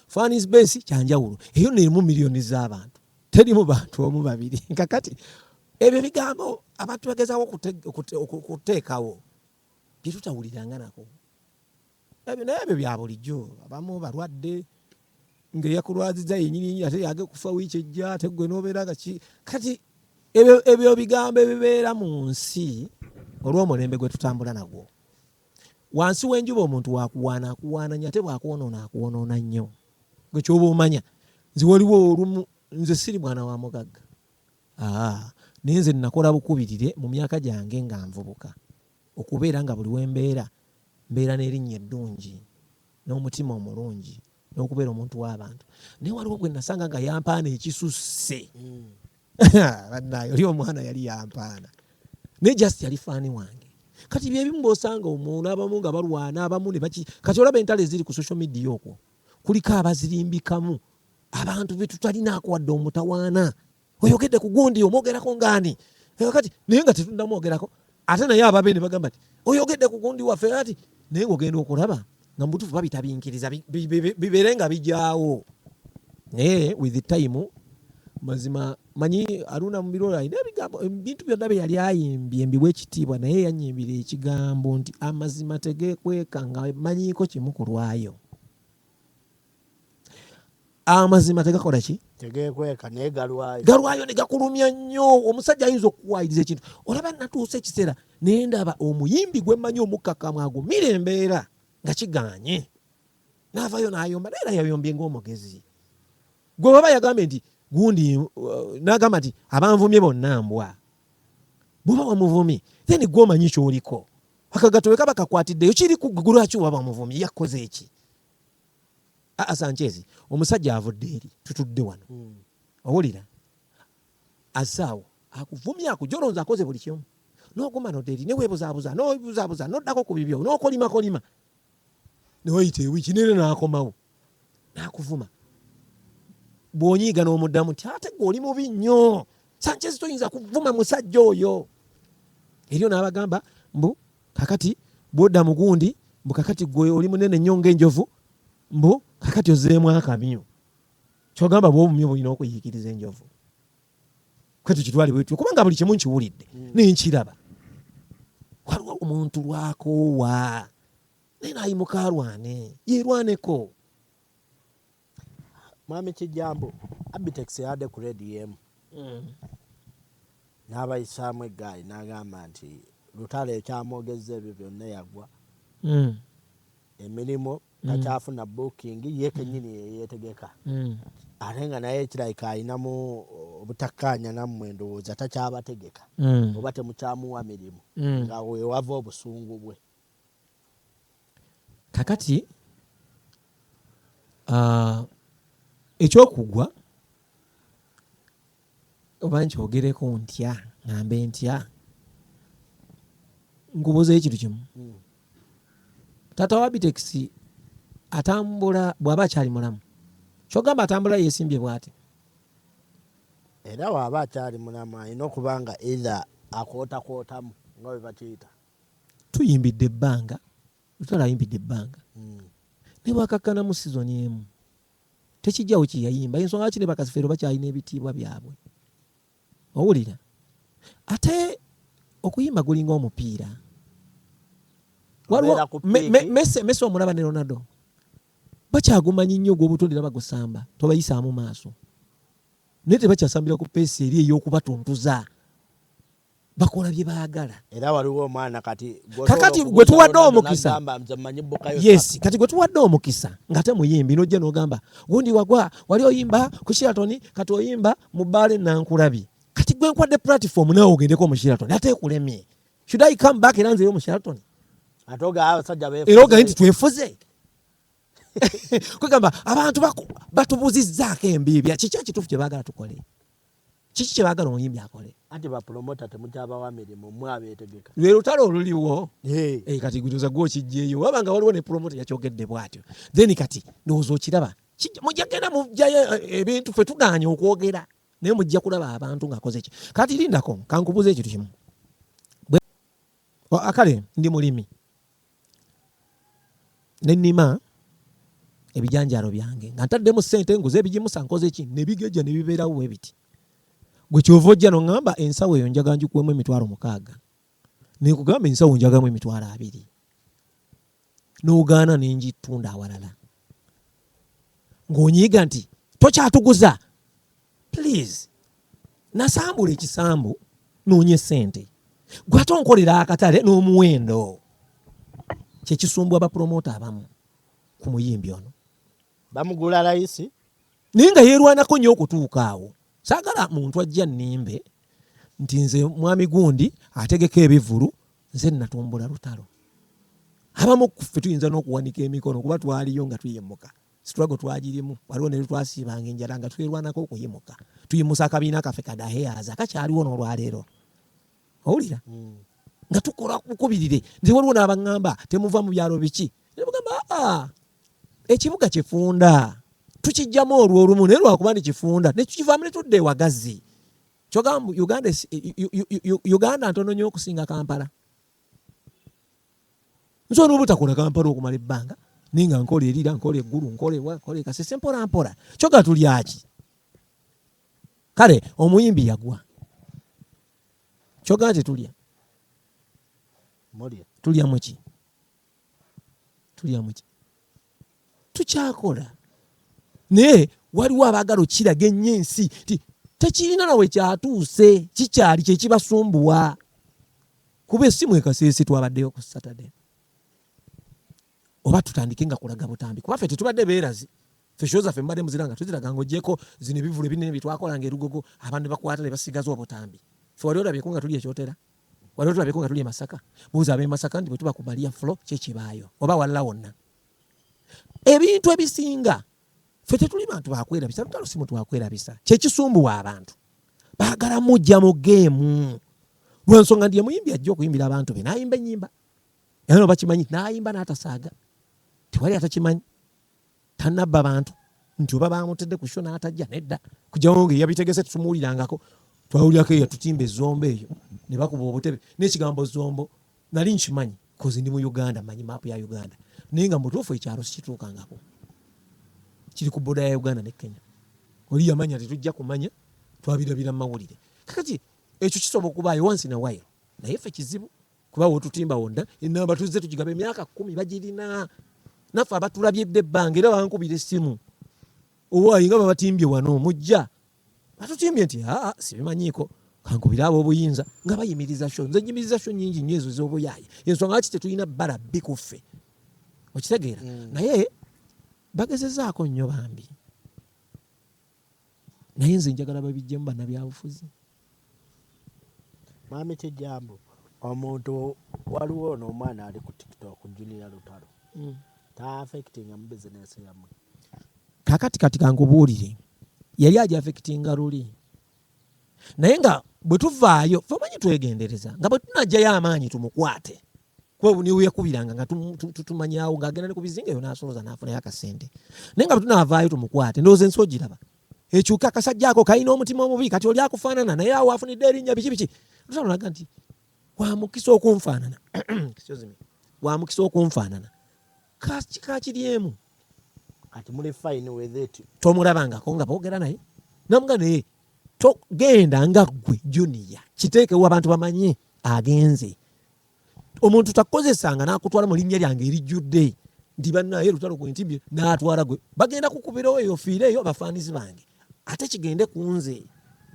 fans base kyanjawulo eyo nerimu miliyoni z'abantu terimu bantu omu babiri kakati ebyo bigambo abantu bagezawo kuteekawo byetutawuliranga nako ebyo naye ebyo bya bulijjo abamu balwadde ng'eyakulwaziza yennyini ate yage kufa wiiki ejja ate gwe n'obeera nga ki kati ebyo bigambo ebibeera mu nsi olw'omulembe gwe tutambula nagwo wansi w'enjuba omuntu wakuwaana akuwaananya ate bwakwonoona akuwonoona nnyo gwe kyoba omanya nze waliwo olumu nze siri mwana wa mugagga naye nze nakola bukubirire mu myaka gyange nga nvubuka okubeera nga buli wembeera mbeera n'erinnya eddungi n'omutima omulungi n'okubeera omuntu w'abantu naye waliwo gwe nasanga nga yampaana ekisusse bannaye oli omwana yali yampaana naye just yali faani wange kati byebimu bw'osanga omuntu abamu nga balwana abamu ne baki kati olaba entalo eziri ku social media okwo kuliko abazirimbikamu abantu be tutalinaako wadde omutawaana oyogedde ku gundi omwogerako ngaani kati naye nga tetundamwogerako ate naye ababe ne bagamba ti oyogedde ku gundi waffe ati naye ng'ogenda okulaba nga mubutuufu babitabinkiriza bibeere nga bijaawo naye with the time mazima manyi Aruna Mubiro alina ebigambo ebintu byonna bye yali ayimbye mbiwe ekitiibwa naye yanyimbira ekigambo nti amazima tegeekweka nga manyiiko kimu ku lwayo amazima tegakola ki tegeekweka naye galwayo ne gakulumya nnyo omusajja ayinza okuwayiriza ekintu olaba natuusa ekiseera naye ndaba omuyimbi gwe mmanyi omukkakamu agumira embeera nga kiganye n'avayo n'ayomba naye era yayombye ng'omugezi gwe baba yagambye nti gundi n'agamba nti abanvumye bonna mbwa buba wamuvumye then gwe omanyi kyoliko akagato bwe kaba kakwatiddeyo kiri ku ggulu lwaki waba wamuvumye yakoze eki Sanchez omusajja avudde eri tutudde wano owulira asaawo akuvumye akujolonza akoze buli kimu n'oguma noderi ne weebuzaabuza n'obuzaabuza n'oddako ku bibyo n'okolimakolima ne wayita ewiiki nere n'akomawo n'akuvuma bw'onyiiga n'omuddamu nti ate gwe oli mubi nnyo Sanchez toyinza kuvuma musajja oyo eryo n'abagamba mbu kakati bw'odda mugundi mbu kakati gwe oli munene nnyo ng'enjovu mbu kakati ozeemu akamyu kyogamba bw'obumye bulina okuyiikiriza enjovu kwetu kitwali bwetu kubanga buli kimu nkiwulidde nenkiraba waliwo omuntu lwakoowa naye nayimuka alwane yerwaneko. Mwami Kijambo Abitex yadde ku radio emu n'abayisaamu eggaali n'agamba nti Lutale ekyamwogezza ebyo byonna yagwa emirimu takyafuna booking ye kennyini yeetegeka ate nga naye ekirayika alinamu obutakkaanya nammwe ndowooza takyabategeka oba temukyamuwa mirimu nga wewava obusungu bwe. Kakati ekyokugwa oba nkyogereko ntya ngambe ntya nkubuuza ekintu kimu. Taata wa Abitex atambula bw'aba akyali mulamu kyogamba atambula yeesimbye bw'ati era waaba akyali mulamu alina okuba nga either akootakootamu nga bwe bakiyita. Tuyimbidde ebbanga Lutale ayimbidde ebbanga ne bwakakkanamu sizoni emu tekijjawo kyeyayimba ensonga lwaki ne bakasifeero bakyalina ebitiibwa byabwe owulira ate okuyimba gulinga omupiira waliwo Messi omulaba ne Ronaldo bakyagumanyi nnyo gw'obutondera bagusamba tobayisaamu maaso naye tebakyasambira ku peesi eri ey'okubatuntuza bakola bye baagala. Era waliwo omwana kakati gwe tuwadde omukisa yes kati gwe tuwadde omukisa nga temuyimbi n'ojja n'ogamba gundi wagwa wali oyimba ku Sheraton kati oyimba mu bbaala Nankulabye kati gwe nkwadde platform nawe ogendeko mu Sheraton ate ekulemye should I come back era nzeyo mu Sheraton era ogaye nti twefuze kwegamba abantu batubuzizzaako embiibya kiki ekituufu kye baagala tukole kiki kye baagala omuyimbi akole anti bapromota temukyabawa mirimu mwabeetegeka lwe Lutale oluliwo kati gutuza gwe okijjeeyo wabanga waliwo ne promota yakyogedde bw'atyo then kati ndowooza okiraba mujja genda mujjayo ebintu ffe tugaanye okwogera naye mujja kulaba abantu ng'akoze ki kati lindako kankubuuza ekintu kimu akale ndi mulimi nennima ebijanjaalo byange nga ntaddemu ssente nguze ebigimusa nkoze ki ne bigejja ne bibeerawo bwe biti gwe kyova ojja n'oŋŋamba ensawo eyo njaga ngikuwemu 6,000 nekugamba ensawo njagamu 2,000 n'ogaana n'engitunda awalala ng'onyiiga nti tokyatuguza please nasambula ekisambu noonye ssente gwe ate onkolera akatale n'omuwendo kyekisumbwa bapromota abamu ku muyimbi ono bamugula layisi naye nga yeerwanako nnyo okutuuka awo. Saagala muntu ajja nnimbe nti nze mwami gundi ategeka ebivulu nze natumbula lutalo. Abamu ffe tuyinza n'okuwanika emikono kuba twaliyo nga tuyimuka struggle twagirimu waliwo ne twasiibanga enjala nga twerwanako okuyimuka tuyimusa akabiina kaffe kadaheyaza kakyaliwo n'olwaleero owulira nga tukola kukubirire nze waliwo n'abaŋŋamba temuva mu byalo biki ne mugamba ekibuga kifunda tukijjamu olwo olumu naye lwakuba nekifunda nekikivaamu ne tudda ewagazi kyogamba Uganda ntono nnyo okusinga Kampala nsobola obutakola Kampala okumala ebbanga naye nga nkola erira nkola eggulu nkola ekasese mpola mpola kyoga tulyaki kale omuyimbi yagwa kyoga tetulya tulya muki tukyakola naye waliwo abaagala okiraga ennyo ensi ti tekirina nawe kyatuuse kikyali kyekibasumbuwa kuba essimu ekaseese twabaddeyo ku Saturday oba tutandike nga kulaga butambi kuba ffe tetubadde beerazi ffe show zaffe mbadde muzira nga tuziraga ng'ogyeko zino ebivulu ebinene byetwakolanga erugogo abantu ne bakwata ne basigaza obutambi ffe wali olabyeko nga tuli ekyotera wali olabyeko nga tuli e Masaka buuza ab'e Masaka nti bwe tuba ku Maria Flow kyekibaayo oba walala wonna ebintu ebisinga ffe tetuli bantu bakwerabisa lutalo si muntu wakwerabisa kyekisumbuwa abantu baagala mujja mu geemu lwensonga ndiye muyimbi ajja okuyimbira abantu be n'ayimba ennyimba era no bakimanyi n'ayimba n'atasaaga tewali atakimanyi tannabba bantu nti oba bamutedde ku sho n'atajja nedda kujjawo nga yabitegese tutumuwulirangako twawulirako yatutimba ezombo eyo ne bakuba obutebe n'ekigambo zombo nali nkimanyi kozi ndi mu Uganda manyi maapu ya Uganda naye nga mutuufu ekyalo sikituukangako kiri ku boda ya Uganda ne Kenya oli yamanya tetujja kumanya twabirabira mawulire kakati ekyo kisobola okubaayo once in a while naye ffe kizibu kuba wotutimba wonna enamba tuzze tugigaba emyaka 10 bagirina naffe abatulabyedde ebbanga era bankubira essimu owaayi nga babatimbye wano mujja batutimbye nti sibimanyiiko kankubira ab'obuyinza nga bayimiriza sho nze nyimiriza sho nyingi nnyo ezo z'obuyaayi ensonga lwaki tetulina bbala bbi ku ffe okitegeera naye bagezezaako nnyo bambi naye nze njagala babijjemu bannabyabufuzi Mami Kijambo omuntu waliwo n'omwana ali ku TikTok Junior Lutalo ta affecting am business yamwe kakati kankubuulire yali aja affectinga luli naye nga bwe tuvaayo ffe manyi twegendereza nga bwe tunajjayo amaanyi tumukwate kuba niwe yakubiranga nga tumanyawo ng'agenda ne ku bizinga eyo n'asoloza n'afunayo akasente naye nga bwe tunaavaayo tumukwate ndowooza ensi ogiraba ekyuka akasajja ako kalina omutima omubi kati oli akufaanana naye awo afunidde erinnya biki Lutalo laga nti wamukisa okunfaanana wamukisa okunfaanana kakiriemu kati muli fine with it tomulabangako nga boogera naye namuga naye togenda nga ggwe Junior kiteekewo abantu bamanye agenze omuntu takozesanga n'akutwala mu linnya lyange erijjudde nti bannaye Lutalo gwe ntimbye n'atwala gwe bagenda kukubirawo eyo fiireeyo abafaanizi bange ate kigende ku nze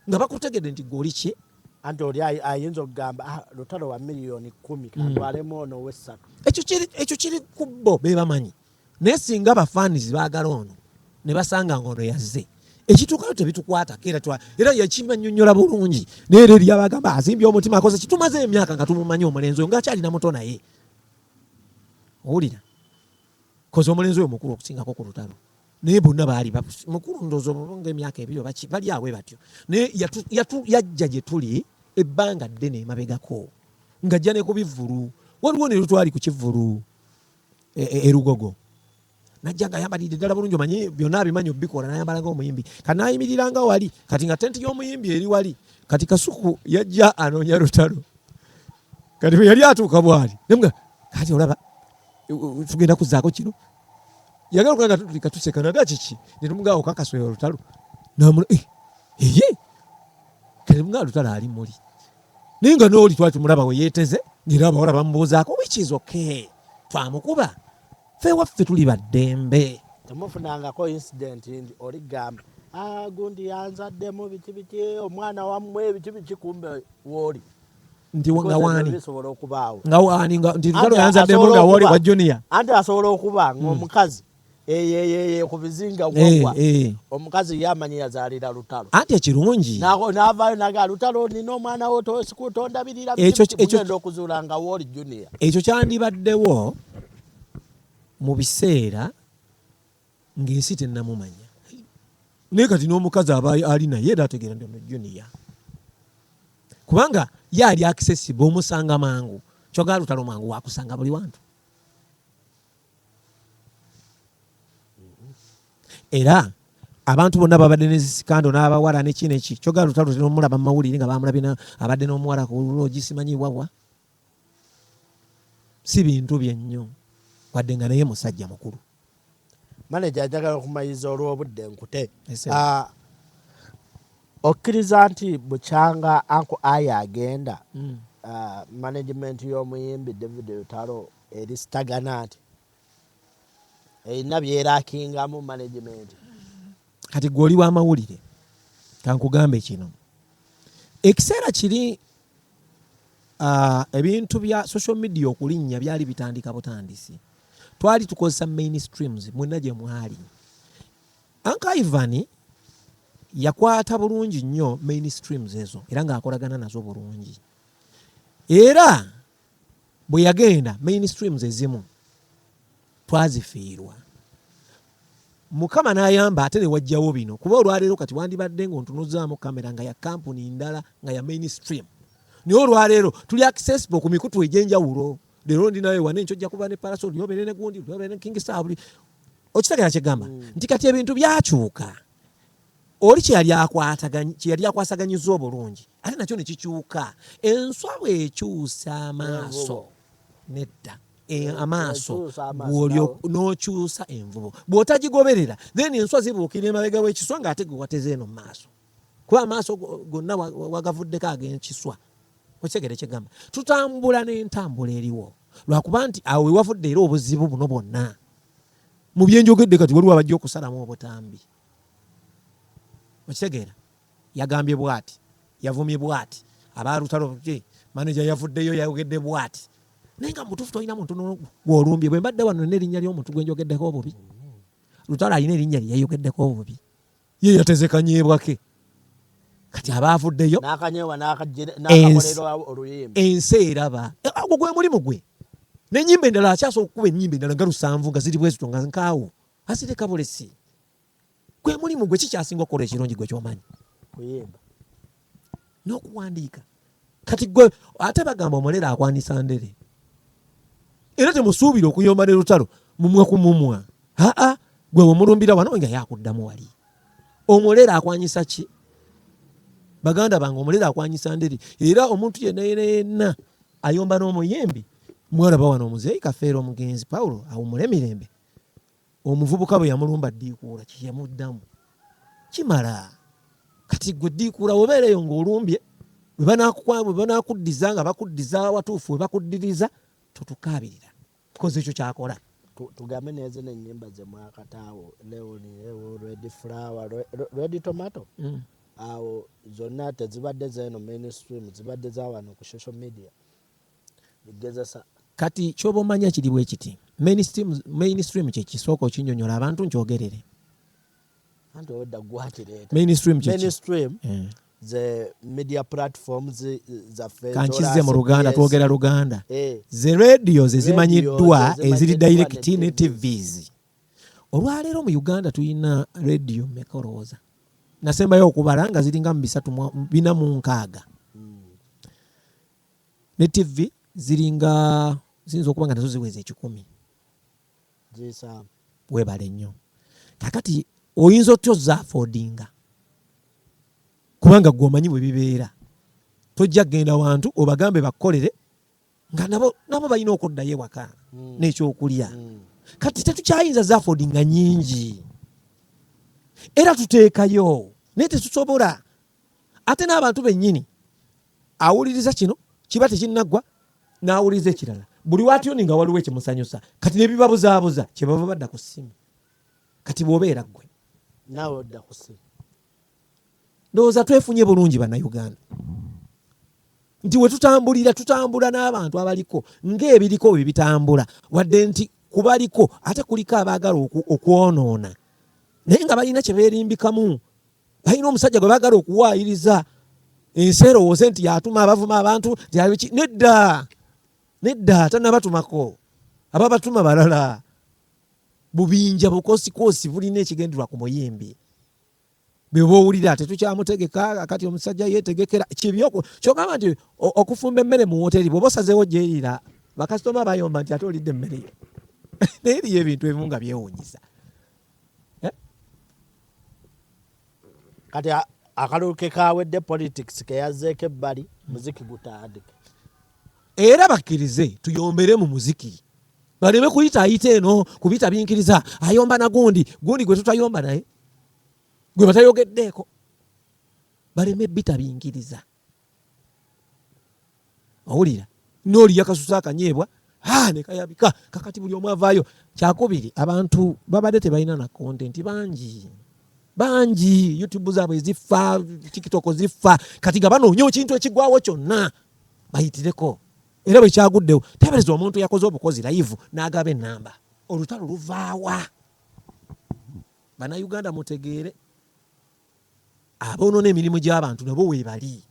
nga bakutegedde nti gwe oli ki anti oli ayinza okugamba Lutalo wa miliyoni 10 kantwalemu ono ow'essatu ekyo kiri ku bo be bamanyi naye singa abafaanizi baagala ono ne basanga nga ono yazze ekituukayo tebitukwata era yakimannyonnyola bulungi naye era eri abagamba azimbye omutima akoze kitumaze emyaka nga tumumanyi omulenzi oyo ngaakyalina muto naye owulira koze omulenzi oyo mukulu okusingako ku Lutalo naye bonna baali mukulu ndoozi omulunga emyaka ebiri bali awe batyo naye yajja gye tuli ebbanga ddene emabegako ng'ajja ne ku bivvulu waliwo ne lutwali ku kivvulu erugogo najja nga ayambalidde ddala bulungi omanyi byonna abimanyi obbikola n'ayambala ng'omuyimbi kati n'ayimiriranga wali kati nga tenti y'omuyimbi eri wali kati Kasuku yajja anoonya Lutalo kati bwe yali atuuka bwali nemuga kati olaba tugenda kuzzaako kino yagala okulaga tutulika tuseka naga kiki ne tumugaawo kakaswera Lutalo namula kati mugaa Lutalo ali muli naye nga n'oli twali tumulaba we yeeteze ng'era abawala bamubuuzaako which is okay twamukuba ffe waffe tuli baddembe temufunangako incident ndi oligamba gundi yanzaddemu biki omwana wammwe biki kumbe wooli nti nga waani bisobola okubaawo nga waani nti Lutalo yanzaddemu nga wooli wa Junior anti asobola okuba ng'omukazi ku bizinga wogwa omukazi yamanyi yazaalira Lutalo anti ekirungi n'avaayo naga Lutalo nina omwana wo tondabirira ekyo okuzuula nga wooli Junior ekyo kyandibaddewo mu biseera ng'ensi tennamumanya naye kati n'omukazi aba ali naye era ategeera ndi ono Junior kubanga ye ali accessible omusanga mangu kyogala Lutalo mangu wakusanga buli wantu era abantu bonna babadde nezisikando n'abawala nekineki kyogala Lutalo tenomulaba mumawulire nga bamulabye abadde n'omuwala ku loogi simanyibwawa si bintu byennyo wadde nga naye musajja mukulu manager ajagala okumayiza olw'obudde nkute okkiriza nti bukyanga Uncle Aya agenda management y'omuyimbi David Lutalo eri stagnant erina byerakingamu management kati gwe oli w'amawulire kankugambe kino ekiseera kiri ebintu bya social media okulinnya byali bitandika butandisi twali tukozesa mainstreams mwenna gye mwali Uncle Ivan yakwata bulungi nnyo mainstreams ezo era ng'akolagana nazo bulungi era bwe yagenda mainstreams ezimu twazifiirwa Mukama n'ayamba ate ne wajjawo bino kuba olwaleero kati wandibadde ng'ontunuzaamu kamera nga ya kampuni ndala nga ya mainstream naye olwaleero tuli accessible ku mikutu egy'enjawulo leero ndinayo wane nkyojja kuba ne Parasol yobere ne gundi yobere ne King Star okitegeera kyegamba nti kati ebintu byakyuka oli kyeyali akwasaganyiza obulungi ate nakyo ne kikyuka enswa bw'ekyusa amaaso nedda amaaso gwolyo n'okyusa envubo bw'otagigoberera then enswa zibuukira emabega w'ekiswa ng'ate gwe wateze eno mu maaso kuba amaaso gonna wagavuddeko ag'ekiswa okitegeera kyegamba tutambula n'entambula eriwo lwakuba nti awo wewavudde era obuzibu buno bwonna mu byenjogedde kati waliwo abajja okusalamu obutambi okitegeera yagambye bw'ati yavumye bw'ati abalutalo maneja yavuddeyo yayogedde bw'ati naye nga mutuufu tolina muntu gw'olumbye bwe mbadde wano n'erinnya ly'omuntu gwe njogeddeko obubi lutalo alina erinnya lye yayogeddeko obubi ye yateze kanyeebwake kati abaavuddeyo ensi eraba agwo gwe mulimu gwe n'ennyimba endala akyasobola okukuba ennyimba endala nga 7 nga ziri bwe zito nga nkaawo asireka bulesi gwe mulimu gwe kikyasinga okukola ekirungi gwe kyomanyi kuyimba n'okuwandiika kati gwe ate bagamba omulera akwanisa ndere era temusuubira okuyomba ne lutalo mumwa ku mumwa gwe wemulumbira wano nga yakuddamu wali omulera akwanyisa ki baganda bange omulera akwanyisa ndere era omuntu yenna ayomba n'omuyembi mwalaba wano omuzeeyi Kafeero omugenzi Pawulo awumule emirembe omuvubuka bwe yamulumba ddiikuula kyeyamuddamu kimala kati gwe ddiikuula obeereyo ng'olumbye bwe banakuddiza nga bakuddiza watuufu we bakuddiriza totukaabirira tukoze ekyo kyakola tugambe neze n'ennyimba ze mwakataawo Leoni Red Flower Red Tomato awo zonna tezibadde zeeno mainstream zibadde za wano ku social media bigezesa kati kyoba omanya kiri bwe kiti mainstream kyekisooka okinyonyola abantu nkyogerere anti odda gwakireeta mainstream the media platforms zaffe kankize mu Luganda twogera Luganda ze radio zimanyiddwa eziri direct ne TVs olwaleero mu Uganda tuyina radio mekorooza nasembayo okubala nga ziringa mu 346 ne TV ziringa ziyinza okuba nga nazo ziweze 10 zisa webale nnyo kakati oyinza otyo zaafodinga kubanga gwomanyi bwe bibeera tojja genda wantu obagambe bakolere nga nabo balina okuddayo ewaka n'ekyokulya kati tetukyayinza zaafodinga nyingi era tuteekayo naye tetusobola ate n'abantu bennyini awuliriza kino kiba tekinnaggwa n'awuliriza ekirala buli watyoni nga waliwo ekimusanyusa kati nebibabuzaabuza kyebava badda ku ssimu kati bw'obeera ggwe naawe odda ku ssimu ndowooza twefunye bulungi bannayuganda nti we tutambula n'abantu abaliko ng'ebiriko bwe bitambula wadde nti kubaliko ate kuliko abaagala okwonoona naye nga balina kye beerimbikamu balina omusajja gwe baagala okuwaayiriza ensi erowooze nti yatuma abavuma abantu nedda tannabatumako ababatuma balala bubinja bukosikoosi bulina ekigenderwa ku muyimbi bw'owulira tetukyamutegeka kati omusajja yeetegekera kyogamba nti okufumba emmere mu woteri bw'oba osazeewo gyerira bakasitoma bayomba nti ate olidde emmere yo naye eriyo ebintu ebimu nga byewuunyisa kati akalulu ke kawedde politics keyazzeeko ebbali muziki gutandike era bakkirize tuyombere mu muziki baleme kuyita ayita eno kubita binkiriza ayomba na gundi gwe tutayomba naye gwe batayogeddeeko baleme bita binkiriza owulira nooli yakasusa akanyeebwa nekayabika kakati buli omu avaayo kyakubiri abantu babadde tebalina na content bangi YouTube zaabwe zifa TikTok zifa kati nga banoonya ekintu ekigwawo kyonna bayitireko era bwe kyaguddewo tebereza omuntu yakoze obukozi live n'agaba ennamba olutalo luvaawa bannayuganda mutegeere aboonoona emirimu gy'abantu nabo weebali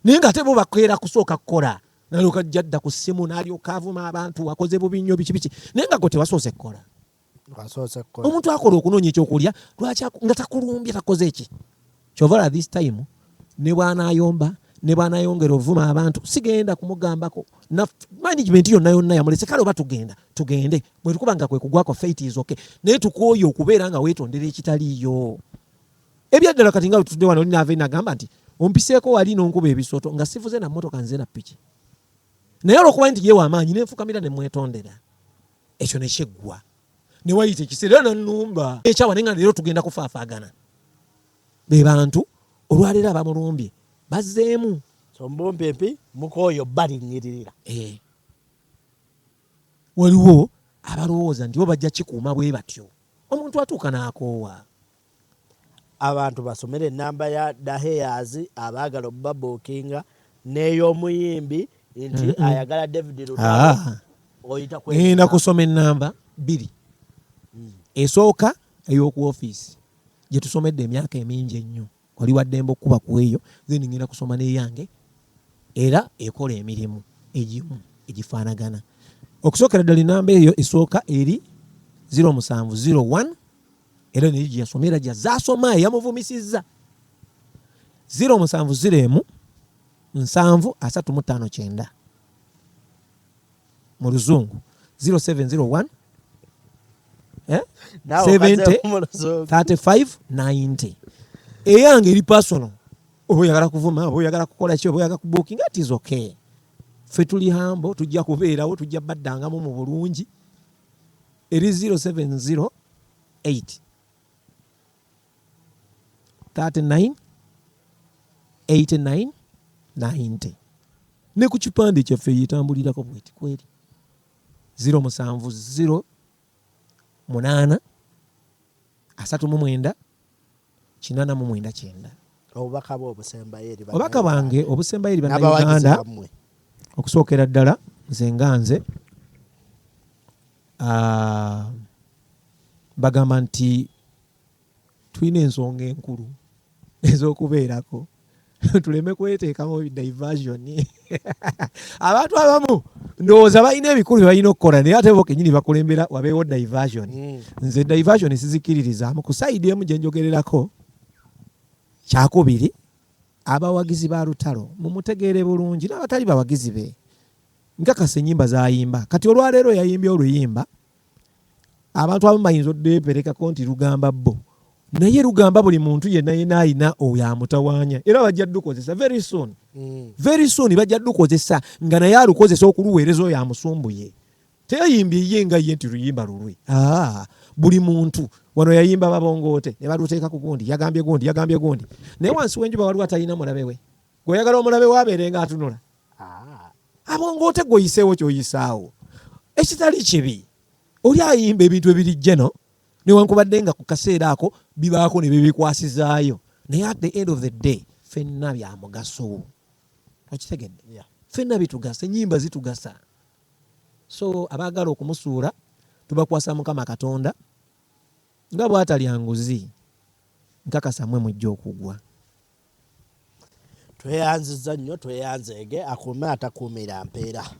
naye nga ate bo bakeera kusooka kukola nalyoka jjadda ku ssimu n'alyoka avuma abantu wakoze bubi nnyo biki naye nga gwe tewasoose kukola omuntu akola okunoonya ekyokulya lwaki nga takulumbye takoze eki kyovala this time ne bw'anaayomba ne bw'anaayongera ovuma abantu sigenda kumugambako management yonna yamulese kale oba tugende bwe tukuba nga kwe kugwako fate is okay naye tukooye okubeera nga weetondera ekitaliiyo ebyaddala kati nga tutudde wano olinaava nagamba nti ompiseeko wali n'onkuba ebisoto nga sivuze na mmotoka nze na piki naye olwokuba nti yeewa amaanyi nenfukamira ne mwetondera ekyo ne kyeggwa ne wayita ekiseera nannumba ekyawane nga leero tugenda kufaafaagana be bantu olwaleero abamulumbye bazzeemu so mbumpimpi mukooyo balinyiririra waliwo abalowooza nti bo bajja kikuuma bwe batyo omuntu atuuka n'akoowa abantu basomere enamba ya Daheyaz abaagala obbabookinga n'ey'omuyimbi nti ayagala David Lutalo oyita ngenda kusoma enamba 2 esooka ey'oku ofiisi gye tusomedde emyaka emingi ennyo oli waddembe okuba ku eyo then ngenda kusoma n'eyange era ekola emirimu egimu egifaanagana okusookera ddala enamba eyo esooka eri 0701 era naye gye yasomera gyazasoma eyamuvumisizza 0701 735 mu luzungu 0701 703590 eyange eri personal oba oyagala kuvuma oba oyagala kukola ki oba oyagala kubookinga it is okay ffe tuli hambo tujja kubeerawo tujja baddangamu mu bulungi eri 0708 39 89 90 ne ku kipande kyaffe yitambulirako bweti kweri 0708 39 89. obubaka bwo obusembayo eri obubaka bwange obusembayo eri bannayuganda okusookera ddala nze nga nze bagamba nti tulina ensonga enkulu ez'okubeerako tuleme kweteekamu diversion abantu abamu ndowooza balina ebikulu balina okukola naye ate bo kenyini bakulembera wabeewo diversion nze diversion sizikiririzamu ku sayidi emu gye njogererako kyakubiri abawagizi ba Lutalo mumutegeere bulungi n'abatali bawagizi be nkakasa ennyimba zayimba kati olwaleero yayimbye oluyimba abantu abamu bayinza oddeeperekako nti lugamba bo naye lugamba buli muntu yenna yenna alina oyo amutawaanya era bajja ddukozesa very soon bajja ddukozesa nga naye alukozesa okuluweereza oyo amusumbuye teyayimbye ye nga ye nti luyimba lulwe buli muntu wano yayimba babongoote ne baluteeka ku gundi yagambye gundi naye wansi w'enjuba waliwo atalina mulabe we gweoyagala omulabe we abeerenga atunula abongoote gweoyiseewo kyoyisaawo ekitali kibi oli ayimba ebintu ebirijja no newankubadde nga ku kaseera ako bibaako ne bibikwasizaayo naye at the end of the day ffenna bya mugaso okitegedde ffenna bitugasa ennyimba zitugasa so abaagala okumusuula tubakwasa Mukama Katonda nga bw'atalya nguzi nkakasa mmwe mujja okugwa tweyanziza nnyo tweyanzeege akuume atakuumira mpeera